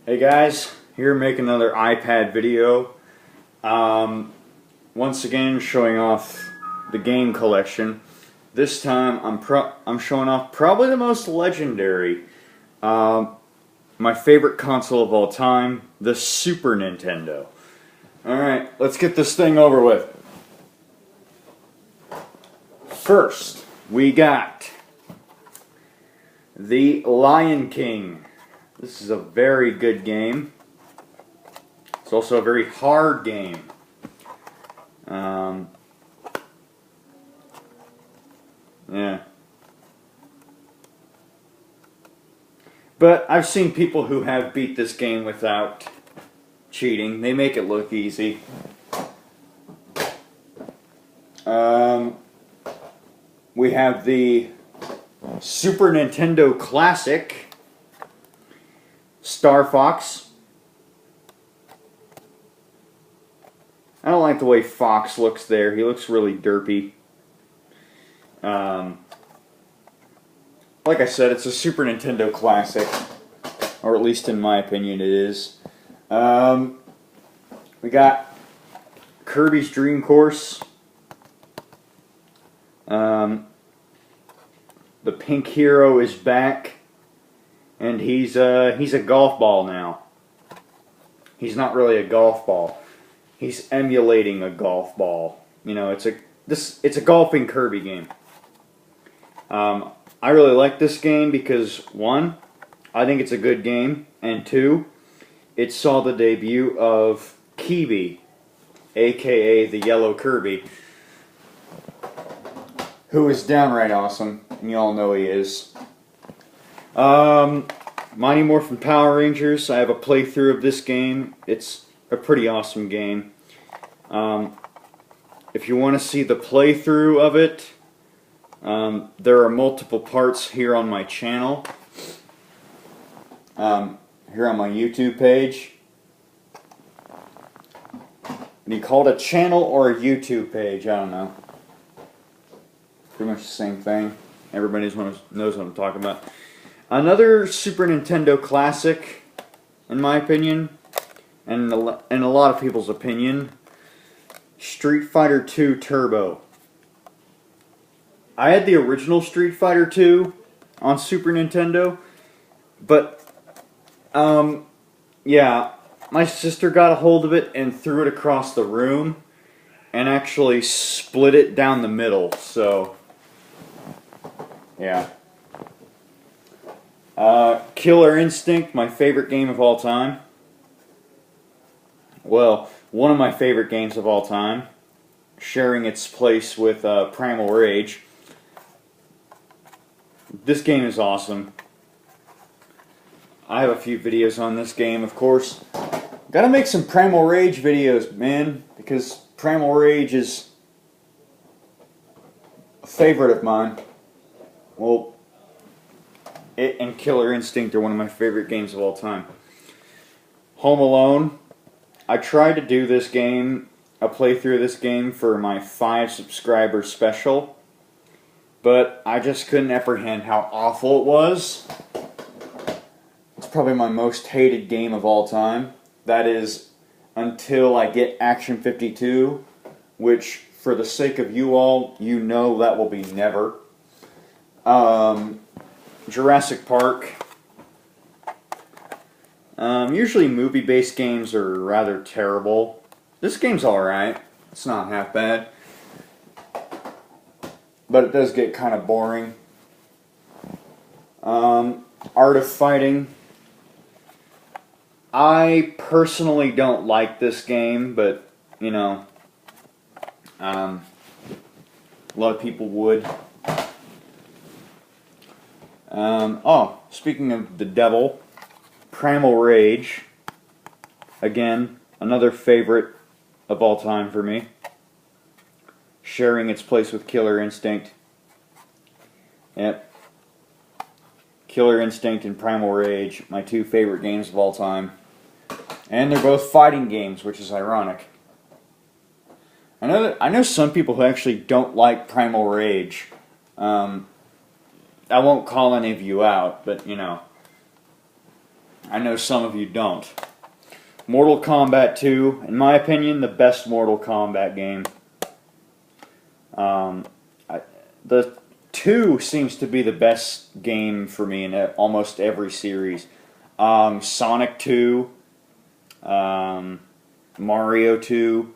Hey guys, here making another iPad video. Once again showing off the game collection. This time I'm showing off probably the most legendary, my favorite console of all time, the Super Nintendo. Alright, let's get this thing over with. First, we got the Lion King. This is a very good game. It's also a very hard game. Yeah. But I've seen people who have beat this game without cheating. They make it look easy. We have the Super Nintendo Classic Star Fox. I don't like the way Fox looks there. He looks really derpy. Like I said, it's a Super Nintendo Classic, or at least in my opinion it is. We got Kirby's Dream Course. The Pink Hero is back, and he's a golf ball now. He's not really a golf ball. He's emulating a golf ball. You know, it's a golfing Kirby game. I really like this game because, one, I think it's a good game, and two, it saw the debut of Kibi, aka the Yellow Kirby, who is downright awesome, and you all know he is. Mighty Morphin Power Rangers, I have a playthrough of this game. It's a pretty awesome game. If you want to see the playthrough of it, there are multiple parts here on my channel, here on my YouTube page. Do you call it a channel or a YouTube page? I don't know. Pretty much the same thing. Everybody knows what I'm talking about. Another Super Nintendo classic, in my opinion, and in a lot of people's opinion, Street Fighter II Turbo. I had the original Street Fighter II on Super Nintendo, but, yeah, my sister got a hold of it and threw it across the room and actually split it down the middle, so, yeah. Killer Instinct, my favorite game of all time. Well, one of my favorite games of all time, sharing its place with Primal Rage. This game is awesome. I have a few videos on this game, of course. Gotta make some Primal Rage videos, man, because Primal Rage is a favorite of mine. Well, it and Killer Instinct are one of my favorite games of all time. Home Alone. I tried to do this game, a playthrough of this game for my 5 subscriber special, but I just couldn't apprehend how awful it was. It's probably my most hated game of all time. That is until I get Action 52, which, for the sake of you all, you know that will be never. Jurassic Park. Usually movie-based games are rather terrible. This game's alright. It's not half bad. But it does get kind of boring. Art of Fighting. I personally don't like this game, but, you know, a lot of people would. Oh, speaking of the devil, Primal Rage. Again, another favorite of all time for me. Sharing its place with Killer Instinct. Yep. Killer Instinct and Primal Rage, my 2 favorite games of all time. And they're both fighting games, which is ironic. I know some people who actually don't like Primal Rage. I won't call any of you out, but you know. I know some of you don't. Mortal Kombat 2, in my opinion, the best Mortal Kombat game. The 2 seems to be the best game for me in almost every series. Sonic 2, Mario 2,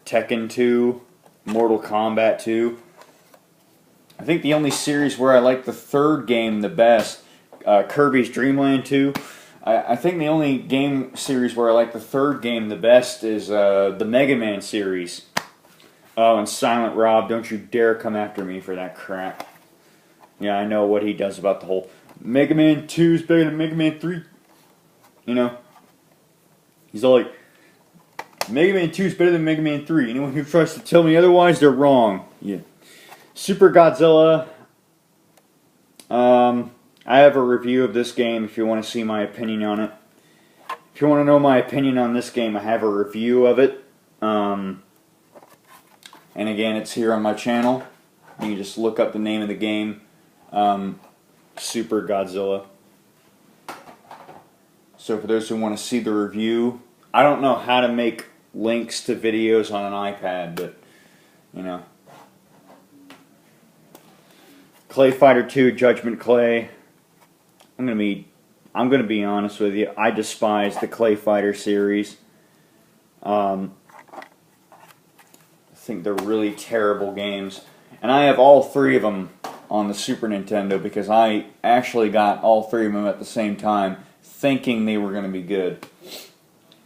Tekken 2, Mortal Kombat 2. I think the only series where I like the third game the best, Kirby's Dream Land 2. I think the only game series where I like the third game the best is the Mega Man series. Oh, and Silent Rob, don't you dare come after me for that crap. Yeah, I know what he does about the whole Mega Man 2 is better than Mega Man 3. You know? He's all like, Mega Man 2 is better than Mega Man 3. Anyone who tries to tell me otherwise, they're wrong. Yeah. Super Godzilla. I have a review of this game if you want to see my opinion on it. If you want to know my opinion on this game, I have a review of it. And again, it's here on my channel. You can just look up the name of the game, Super Godzilla. So for those who want to see the review, I don't know how to make links to videos on an iPad, but, you know. Clay Fighter 2, Judgment Clay. I'm gonna be honest with you. I despise the Clay Fighter series. I think they're really terrible games, and I have all three of them on the Super Nintendo because I actually got all three of them at the same time, thinking they were going to be good.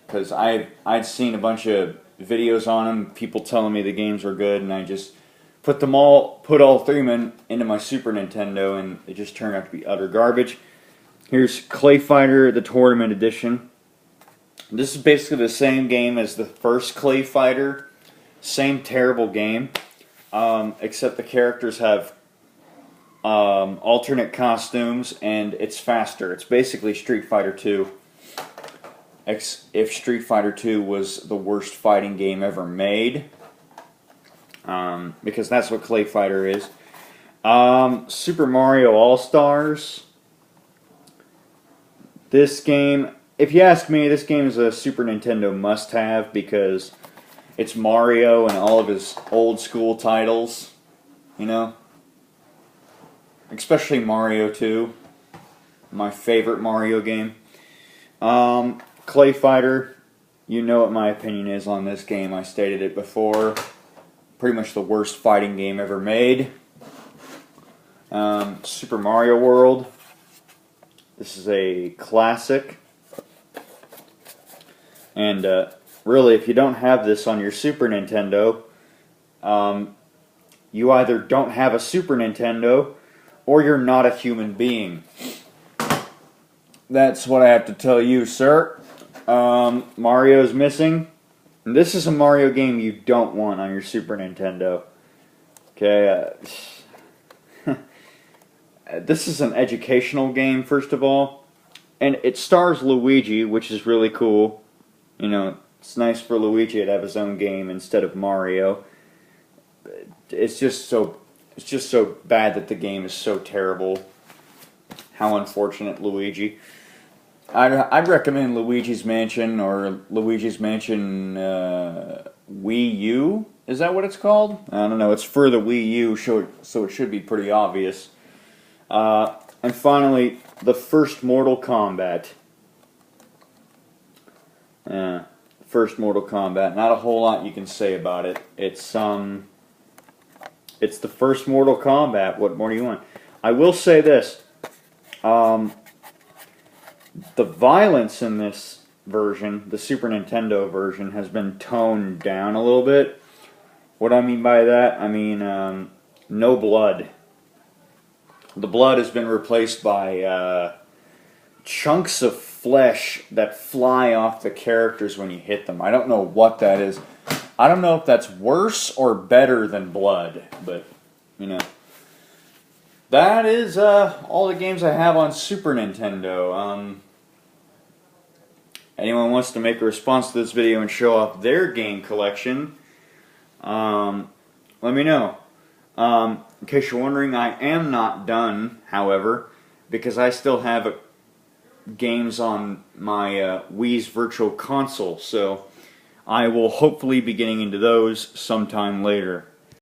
Because I'd seen a bunch of videos on them, people telling me the games were good, and I just put all three of them into my Super Nintendo, and it just turned out to be utter garbage. Here's Clay Fighter, the Tournament Edition. This is basically the same game as the first Clay Fighter. Same terrible game, except the characters have alternate costumes, and it's faster. It's basically Street Fighter 2. If Street Fighter 2 was the worst fighting game ever made. Because that's what Clay Fighter is. Super Mario All-Stars. This game, if you ask me, this game is a Super Nintendo must-have because it's Mario and all of his old-school titles, you know? Especially Mario 2, my favorite Mario game. Clay Fighter, you know what my opinion is on this game. I stated it before. Pretty much the worst fighting game ever made. Super Mario World. This is a classic. And really, if you don't have this on your Super Nintendo, you either don't have a Super Nintendo or you're not a human being. That's what I have to tell you, sir. Mario's missing. And this is a Mario game you don't want on your Super Nintendo. Okay, this is an educational game, first of all. And it stars Luigi, which is really cool. You know, it's nice for Luigi to have his own game instead of Mario. It's just so bad that the game is so terrible. How unfortunate, Luigi. I'd recommend Luigi's Mansion or Luigi's Mansion Wii U. Is that what it's called? I don't know. It's for the Wii U, so it should be pretty obvious. And finally, the first Mortal Kombat. First Mortal Kombat. Not a whole lot you can say about it. It's the first Mortal Kombat. What more do you want? I will say this. The violence in this version, the Super Nintendo version, has been toned down a little bit. What I mean by that, I mean no blood. The blood has been replaced by chunks of flesh that fly off the characters when you hit them. I don't know what that is. I don't know if that's worse or better than blood, but, you know. That is all the games I have on Super Nintendo. Anyone wants to make a response to this video and show off their game collection, let me know. In case you're wondering, I am not done, however, because I still have games on my Wii's Virtual Console, so I will hopefully be getting into those sometime later.